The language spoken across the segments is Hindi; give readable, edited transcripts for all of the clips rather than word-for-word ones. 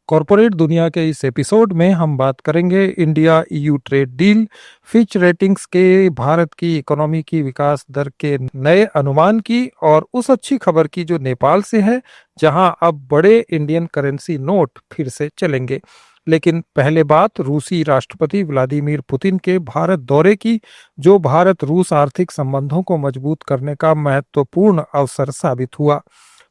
कॉरपोरेट दुनिया के इस एपिसोड में हम बात करेंगे India EU trade deal, Fitch ratings के भारत की इकोनॉमी की विकास दर के नए अनुमान की और उस अच्छी खबर की जो नेपाल से है, जहां अब बड़े इंडियन करेंसी नोट फिर से चलेंगे। लेकिन पहले बात रूसी राष्ट्रपति व्लादिमीर पुतिन के भारत दौरे की, जो भारत रूस आर्थिक संबंधों को मजबूत करने का महत्वपूर्ण अवसर साबित हुआ।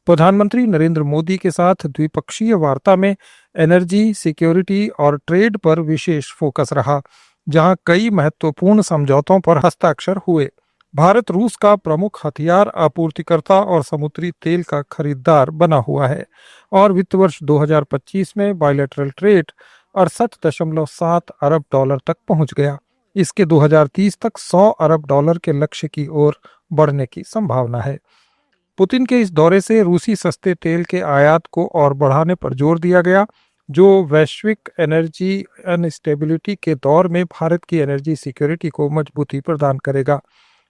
प्रधानमंत्री नरेंद्र मोदी के साथ द्विपक्षीय वार्ता में एनर्जी, सिक्योरिटी और ट्रेड पर विशेष फोकस रहा, जहां कई महत्वपूर्ण समझौतों पर हस्ताक्षर हुए। भारत रूस का प्रमुख हथियार आपूर्तिकर्ता और समुद्री तेल का खरीदार बना हुआ है और वित्त वर्ष 2025 में बायलैटरल ट्रेड 68.7 अरब डॉलर तक पहुंच गया। इसके 2030 तक 100 अरब डॉलर के लक्ष्य की ओर बढ़ने की संभावना है। पुतिन के इस दौरे से रूसी सस्ते तेल के आयात को और बढ़ाने पर जोर दिया गया, जो वैश्विक एनर्जी अनस्टेबिलिटी के दौर में भारत की एनर्जी सिक्योरिटी को मजबूती प्रदान करेगा।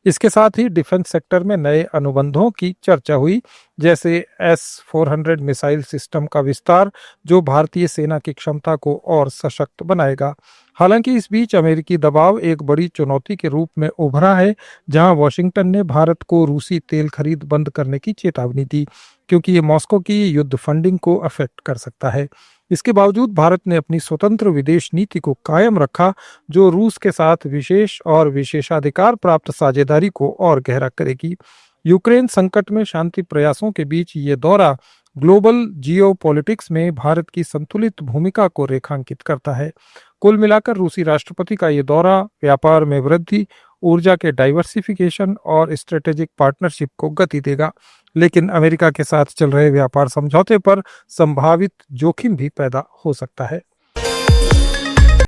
इसके साथ ही डिफेंस सेक्टर में नए अनुबंधों की चर्चा हुई, जैसे S-400 मिसाइल सिस्टम का विस्तार, जो भारतीय सेना की क्षमता को और सशक्त बनाएगा। हालांकि इस बीच अमेरिकी दबाव एक बड़ी चुनौती के रूप में उभरा है, जहां वॉशिंगटन ने भारत को रूसी तेल खरीद बंद करने की चेतावनी दी, क्योंकि ये मॉस्को की युद्ध फंडिंग को अफेक्ट कर सकता है। इसके बावजूद भारत ने अपनी स्वतंत्र विदेश नीति को कायम रखा, जो रूस के साथ विशेष और विशेषाधिकार प्राप्त साझेदारी को और गहरा करेगी। यूक्रेन संकट में शांति प्रयासों के बीच ये दौरा ग्लोबल जियोपॉलिटिक्स में भारत की संतुलित भूमिका को रेखांकित करता है। कुल मिलाकर रूसी राष्ट्रपति का ये दौरा व्यापार में वृद्धि, ऊर्जा के डाइवर्सिफिकेशन और स्ट्रेटेजिक पार्टनरशिप को गति देगा, लेकिन अमेरिका के साथ चल रहे व्यापार समझौते पर संभावित जोखिम भी पैदा हो सकता है।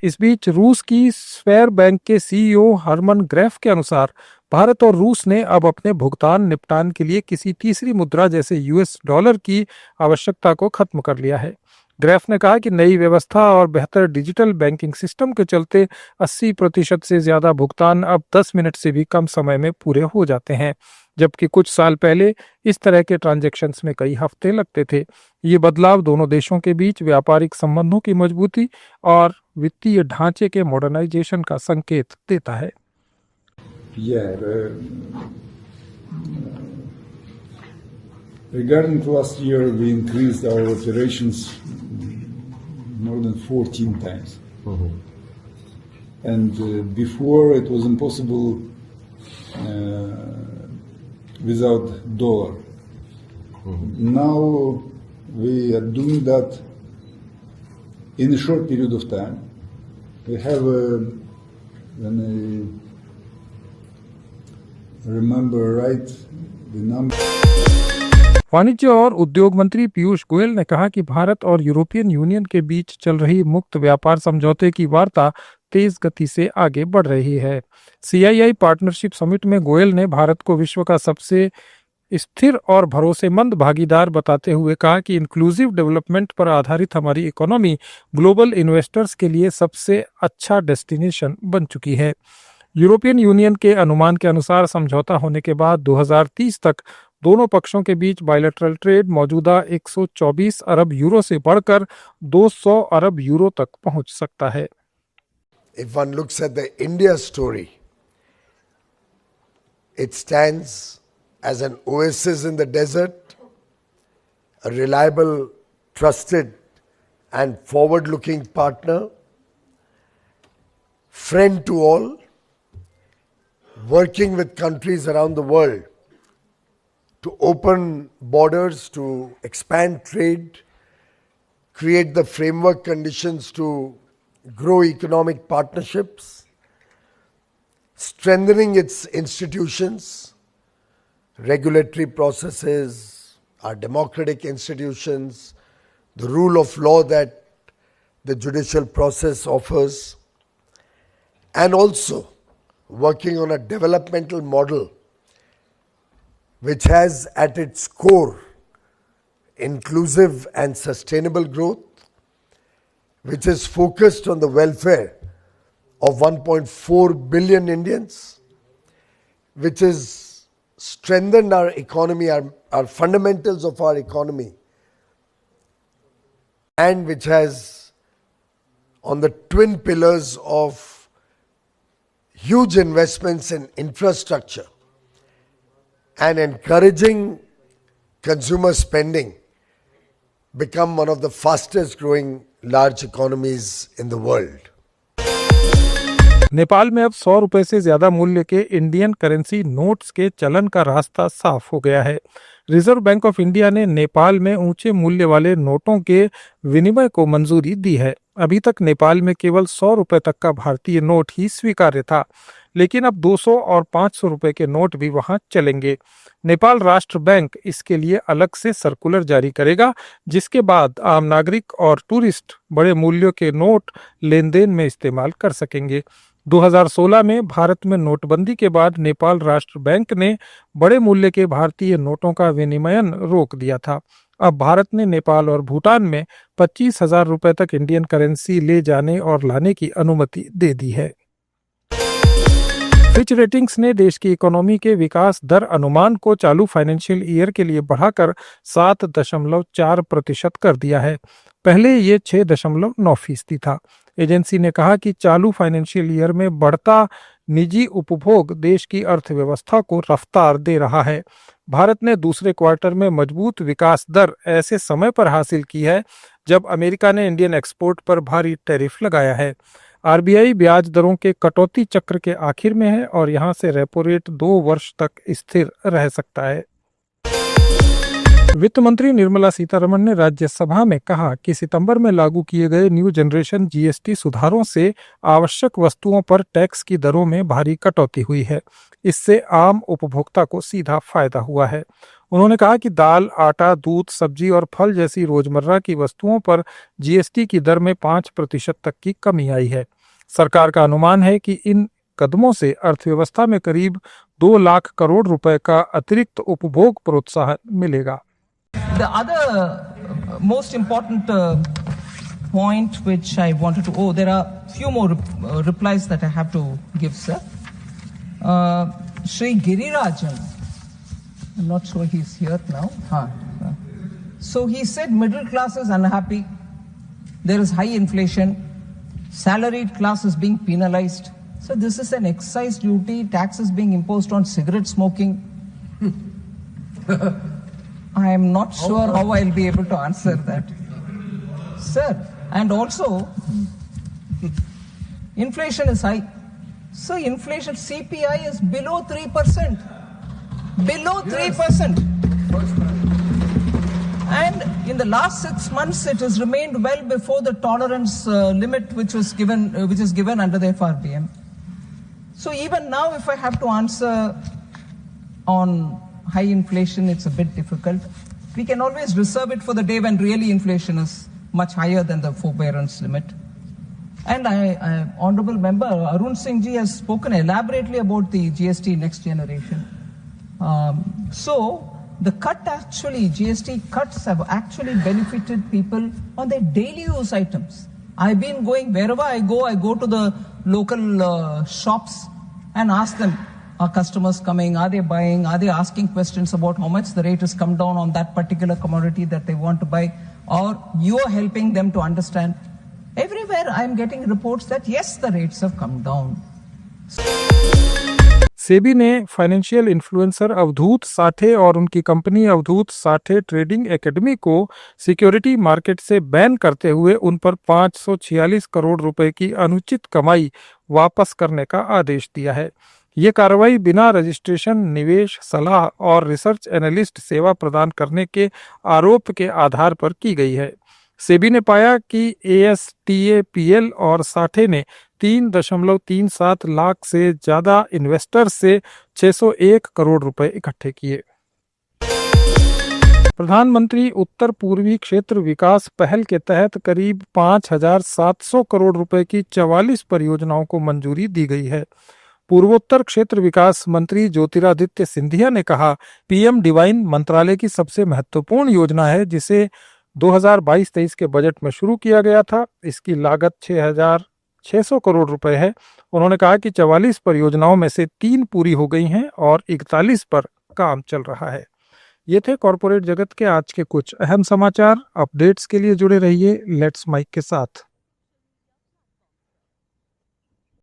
इस बीच रूस की स्फेयर बैंक के सीईओ हरमन ग्रेफ के अनुसार भारत और रूस ने अब अपने भुगतान निपटान के लिए किसी तीसरी मुद्रा जैसे यूएस डॉलर की आवश्यकता को खत्म कर लिया है। ग्रेफ ने कहा कि नई व्यवस्था और बेहतर डिजिटल बैंकिंग सिस्टम के चलते 80% से ज्यादा भुगतान अब 10 मिनट से भी कम समय में पूरे हो जाते हैं, जबकि कुछ साल पहले इस तरह के ट्रांजैक्शंस में कई हफ्ते लगते थे। ये बदलाव दोनों देशों के बीच व्यापारिक संबंधों की मजबूती और वित्तीय ढांचे के मॉडर्नाइजेशन का संकेत देता है। Regarding last year, we increased our operations more than 14 times. And before it was impossible without dollar. Now we are doing that in a short period of time. We have, when I remember right, the number. वाणिज्य और उद्योग मंत्री पीयूष गोयल ने कहा कि भारत और यूरोपियन यूनियन के बीच चल रही मुक्त व्यापार समझौते की वार्ता तेज गति से आगे बढ़ रही है। CII पार्टनरशिप समिट में गोयल ने भारत को विश्व का सबसे स्थिर और भरोसेमंद भागीदार बताते हुए कहा कि इंक्लूसिव डेवलपमेंट पर आधारित हमारी इकोनॉमी ग्लोबल इन्वेस्टर्स के लिए सबसे अच्छा डेस्टिनेशन बन चुकी है। यूरोपियन यूनियन के अनुमान के अनुसार समझौता होने के बाद 2030 तक दोनों पक्षों के बीच बायलैटरल ट्रेड मौजूदा 124 अरब यूरो से बढ़कर 200 अरब यूरो तक पहुंच सकता है। If one looks at the India story, it stands as an oasis in the desert, a reliable, trusted and forward-looking partner, friend to all, working with countries around the world to open borders, to expand trade, create the framework conditions to grow economic partnerships, strengthening its institutions, regulatory processes, our democratic institutions, the rule of law that the judicial process offers, and also working on a developmental model which has at its core inclusive and sustainable growth, which is focused on the welfare of 1.4 billion Indians, which has strengthened our economy, our fundamentals of our economy, and which has on the twin pillars of huge investments in infrastructure and encouraging consumer spending, become one of the fastest growing large economies in the world. Nepal में अब 100 रुपए से ज्यादा मूल्य के इंडियन करेंसी नोट्स के चलन का रास्ता साफ हो गया है। रिजर्व बैंक ऑफ इंडिया ने नेपाल में ऊंचे मूल्य वाले नोटों के विनिमय को मंजूरी दी है। अभी तक नेपाल में केवल 100 रुपए तक का भारतीय नोट ही स्वीकार्य था, लेकिन अब 200 और 500 रुपए के नोट भी वहां चलेंगे। नेपाल राष्ट्र बैंक इसके लिए अलग से सर्कुलर जारी करेगा, जिसके बाद आम नागरिक और टूरिस्ट बड़े मूल्यों के नोट लेन देन में इस्तेमाल कर सकेंगे। 2016 में भारत में नोटबंदी के बाद नेपाल राष्ट्र बैंक ने बड़े मूल्य के भारतीय नोटों का विनिमयन रोक दिया था। अब भारत ने नेपाल और भूटान में 25,000 रुपए तक इंडियन करेंसी ले जाने और लाने की अनुमति दे दी है। फिच रेटिंग्स ने देश की इकोनॉमी के विकास दर अनुमान को चालू फाइनेंशियल ईयर के लिए बढ़ाकर 7.4% कर दिया है। पहले ये 6.9% था। एजेंसी ने कहा कि चालू फाइनेंशियल ईयर में बढ़ता निजी उपभोग देश की अर्थव्यवस्था को रफ्तार दे रहा है। भारत ने दूसरे क्वार्टर में मजबूत विकास दर ऐसे समय पर हासिल की है जब अमेरिका ने इंडियन एक्सपोर्ट पर भारी टैरिफ लगाया है। आरबीआई ब्याज दरों के कटौती चक्र के आखिर में है और यहां से रेपो रेट 2 वर्ष तक स्थिर रह सकता है। वित्त मंत्री निर्मला सीतारमण ने राज्यसभा में कहा कि सितंबर में लागू किए गए न्यू जनरेशन जीएसटी सुधारों से आवश्यक वस्तुओं पर टैक्स की दरों में भारी कटौती हुई है। इससे आम उपभोक्ता को सीधा फायदा हुआ है। उन्होंने कहा कि दाल, आटा, दूध, सब्जी और फल जैसी रोजमर्रा की वस्तुओं पर जीएसटी की दर में 5% तक की कमी आई है। सरकार का अनुमान है कि इन कदमों से अर्थव्यवस्था में करीब 2 लाख करोड़ रुपए का अतिरिक्त उपभोग प्रोत्साहन मिलेगा। The other most important point which I wanted to, there are few more replies that I have to give, sir. Shri Girirajan, I'm not sure he's here now. So he said middle class is unhappy, there is high inflation, salaried class is being penalized. So this is an excise duty, tax is being imposed on cigarette smoking. I am not sure how I'll be able to answer that. Sir, and also, inflation is high. So inflation, CPI is below 3%. Below 3%. And in the last 6 months, it has remained well before the tolerance limit which is given under the FRBM. So even now, if I have to answer on high inflation, it's a bit difficult. We can always reserve it for the day when really inflation is much higher than the forbearance limit. And Honorable Member Arun Singh ji has spoken elaborately about the GST next generation. So the GST cuts have actually benefited people on their daily use items. I've been going, wherever I go to the local shops and ask them, are customers coming? Are they buying? Are they asking questions about how much the rate has come down on that particular commodity that they want to buy? Or you are helping them to understand. Everywhere I am getting reports that yes, the rates have come down. SEBI ने फाइनेंशियल इन्फ्लुएंसर अवधूत साठे और उनकी कंपनी अवधूत साठे ट्रेडिंग एकेडमी को सिक्योरिटी मार्केट से बैन करते हुए उन पर 546 करोड़ रुपए की अनुचित कमाई वापस करने का आदेश दिया है। ये कार्रवाई बिना रजिस्ट्रेशन, निवेश सलाह और रिसर्च एनालिस्ट सेवा प्रदान करने के आरोप के आधार पर की गई है। सेबी ने पाया कि ASTAPL और साठे ने 3.37 लाख से ज्यादा इन्वेस्टर से 601 करोड़ रुपए इकट्ठे किए। प्रधानमंत्री उत्तर पूर्वी क्षेत्र विकास पहल के तहत करीब 5,700 करोड़ रुपए की 44 परियोजनाओं को मंजूरी दी गई है। पूर्वोत्तर क्षेत्र विकास मंत्री ज्योतिरादित्य सिंधिया ने कहा, पीएम डिवाइन मंत्रालय की सबसे महत्वपूर्ण योजना है जिसे 2022-23 के बजट में शुरू किया गया था। इसकी लागत 6,600 करोड़ रुपए है। उन्होंने कहा कि 44 परियोजनाओं में से 3 पूरी हो गई हैं और 41 पर काम चल रहा है। ये थे कॉरपोरेट जगत के आज के कुछ अहम समाचार। अपडेट्स के लिए जुड़े रहिए लेट्स माइक के साथ।